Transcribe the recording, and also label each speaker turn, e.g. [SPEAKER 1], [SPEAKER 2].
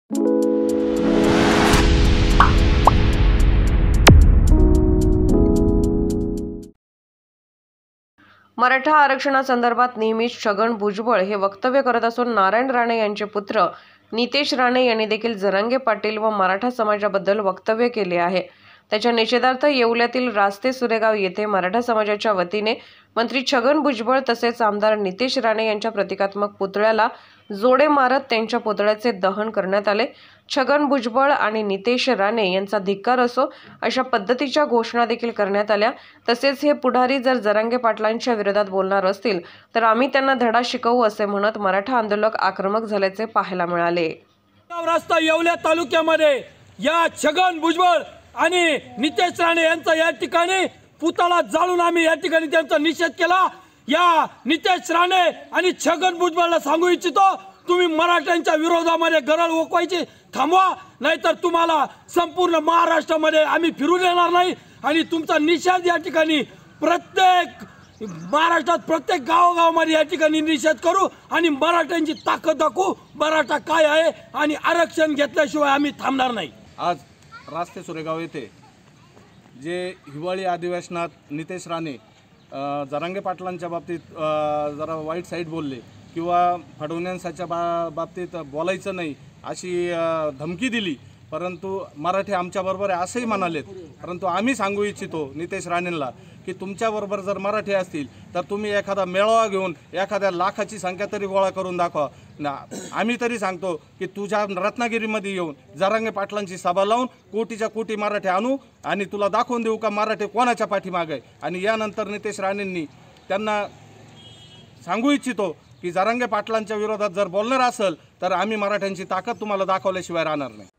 [SPEAKER 1] मराठा आरक्षणासंदर्भात नेहमीच छगन भुजबळ हे वक्तव्य करत असून नारायण राणे यांचे पुत्र नितेश राणे यांनी देखील जरांगे पाटील व मराठा समाजाबद्दल वक्तव्य केले आहे। त्याच्या निषेधार्थ येवल्यातील रास्ते सुरेगाव येथे मराठा समाजाच्या वतीने मंत्री छगन भुजबळ तसेच आमदार नितेश राणे यांच्या प्रतिकात्मक पुतळ्याला जोडे मारत त्यांच्या पुतळ्याचे दहन करण्यात आले। छगन भुजबळ आणि नितेश राणे यांचा धिक्कार असो अशा पद्धतीच्या घोषणा देखील करण्यात आल्या। तसेच हे पुढारी जर जरांगे पाटलांच्या विरोधात बोलणार असतील तर आम्ही त्यांना धडा शिकवू असे म्हणत मराठा आंदोलक आक्रमक झाल्याचे पाहायला मिळाले।
[SPEAKER 2] रस्ता येवल्या तालुक्यामध्ये या छगन भुजबळ आणि नितेश राणे यांचा या ठिकाणी पुतळा जाळून आम्ही या ठिकाणी त्यांचा निषेध केला। या नितेश राणे आणि छगन भुजबळला सांगू इच्छितो, तुम्ही मराठ्यांच्या विरोधामध्ये गरळ ओकवायची थांबवा, नाहीतर तुम्हाला संपूर्ण महाराष्ट्रामध्ये आम्ही फिरून येणार नाही आणि तुमचा निषेध या ठिकाणी प्रत्येक महाराष्ट्रात प्रत्येक गावागावामध्ये या ठिकाणी निषेध करू आणि मराठ्यांची ताकद दाखवू, मराठा काय आहे आणि आरक्षण घेतल्याशिवाय आम्ही थांबणार नाही।
[SPEAKER 3] आज रास्ते सुरेगाव येथे जे हिवाळी अधिवेशनात नितेश राणे जरांगे पाटलांच्या बाबतीत जरा वाईट साईड बोलले किंवा फडणवीसांच्या बाबतीत बोलायचं नाही अशी धमकी दिली, परंतु मराठी आमच्याबरोबर आहे असंही म्हणालेत। परंतु आम्ही सांगू इच्छितो नितेश राणेंना की तुमच्याबरोबर जर मराठी असतील तर तुम्ही एखादा मेळावा घेऊन एखाद्या लाखाची संख्या तरी गोळा करून दाखवा। आम्ही तरी सांगतो की तुझ्या रत्नागिरीमध्ये येऊन जरांगे पाटलांची सभा लावून कोटीच्या कोटी मराठी आणू आणि तुला दाखवून देऊ का मराठी कोणाच्या पाठीमागे आहे। आणि यानंतर नितेश राणेंनी त्यांना सांगू इच्छितो की जरांगे पाटलांच्या विरोधात जर बोलणार असेल तर आम्ही मराठ्यांची ताकद तुम्हाला दाखवल्याशिवाय राहणार नाही।